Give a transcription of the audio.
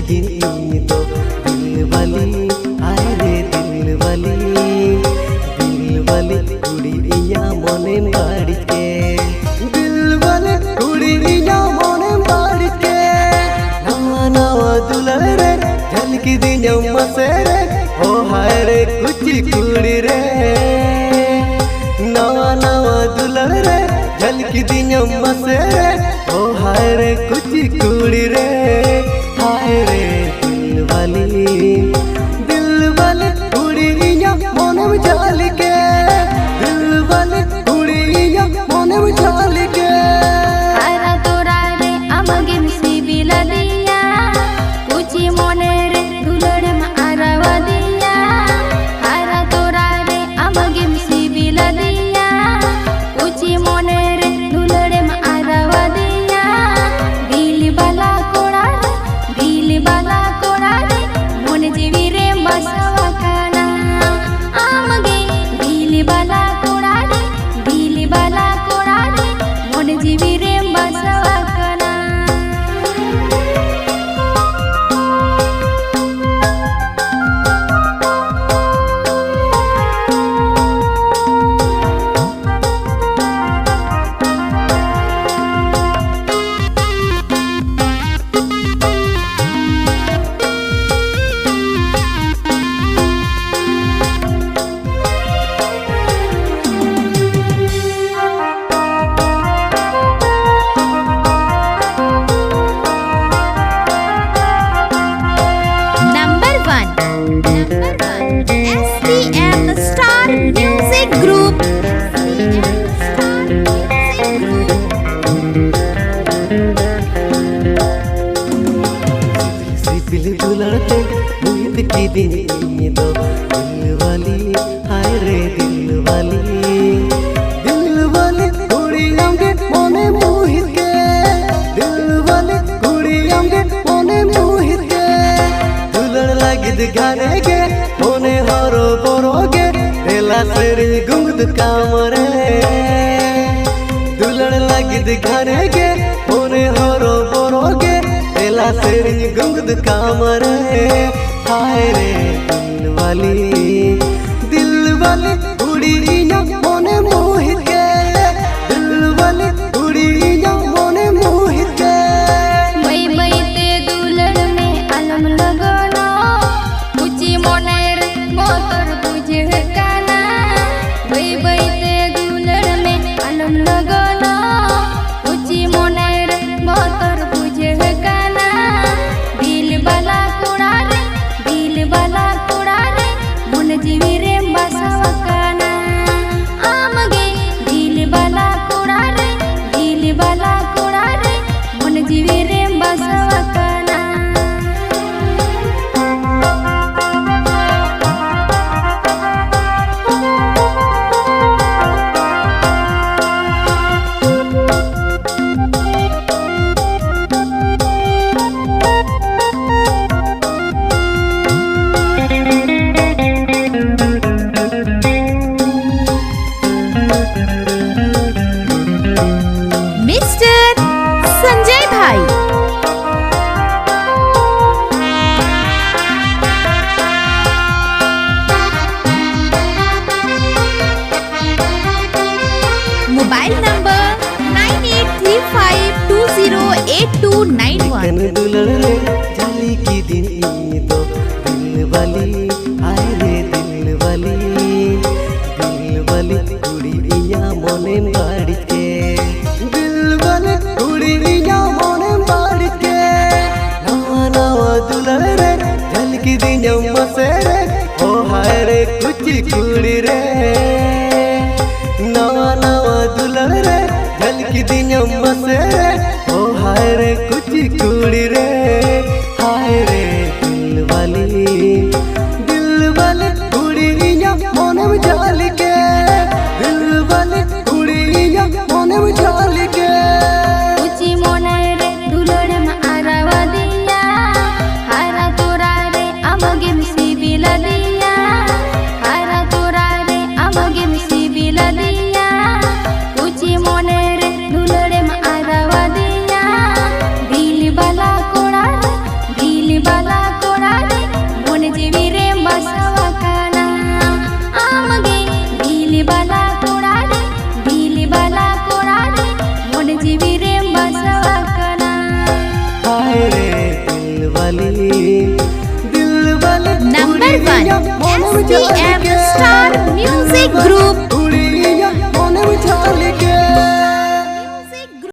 दिन तो दिल वाली कुड़ी इया मने बाड़ी के दिल वाली कुड़ी इया मने बाड़ी के नवा नवा दुल्हन रे झलकी दिन मसे रे ओ हाय रे कुची कुड़ी रे नवा नवा दुल्हन रे झलकी दिन मसे रे ओ हाय रे कुची कुड़ी रे हाय रे दिल वाली कुड़ी इया मने में झाल के दिल वाली कुड़ी इया मने में झाल के आरा तोरा रे आमगे सिबिला दिया कुची मने रे दुलड़े में आरावा दिया आरा तोरा रे आमगे सिबिला दिया कुची मने रे दुलड़े में आरावा दिया दिल बाला कोड़ा रे मन जीवी रे बसवा काना आमगे दिल बाला कोड़ा रे मन जीवी रे बसवा काना SPM Star Music Group सिपिल दुलड़ते मोहित की दिन तो दिल वाली हाय रे दिल वाली कुड़ी आमगे मने मोहित के दिल वाली कुड़ी आमगे मने मोहित के दुलड़ लागिद गाने के मने हरो बरोगे तेला सेरी गुंगद कामरे दुलड़ लागिद गाने के मने हरो बरोगे तेला सेरी गुंगद कामरे हाय रे दिल वाली कुड़ी इया मने मोहित के दिल वाली कुड़ी इया मने मोहित के मई मईते दुलड़ में आलम लगना कुची मने रे मोतर बुझे काना मई मईते दुलड़ में आलम लगना कुची मने रे मोतर बुझे काना दिल बाला कोड़ा रे मन जीवी रे बसवा काना आमगे दिल बाला कोड़ा रे मन जीवी रे बसवा काना मिस्टर संजय भाई मोबाइल नंबर 9835208291 कन दुलड़ रे झली की दिन तो दिल वाली हाय रे दिल वाली कुड़ी इया मने बाड़ी के दिल वाली कुड़ी इया मने बाड़ी के नवा नवा दुलड़ रे झलकी दिन मसे रे ओ हाय रे कुची कुड़ी रे नवा नवा दुलड़ रे झलकी दिन मसे रे ओ हाय रे कुची कुड़ी रे हाय रे दिल वाली कुड़ी इया मने में झाल के दिल वाली कुड़ी इया मने में झाल के कुची मने रे दुलड़ में आरावा दिया हारा तोरा रे आमगे सिबी बाला कोड़ा रे मन जीवी रे बसवा काना आमगे दिल बाला कोड़ा रे मन जीवी रे बसवा काना हाय रे दिल वाली Number 1 STM Star Music Group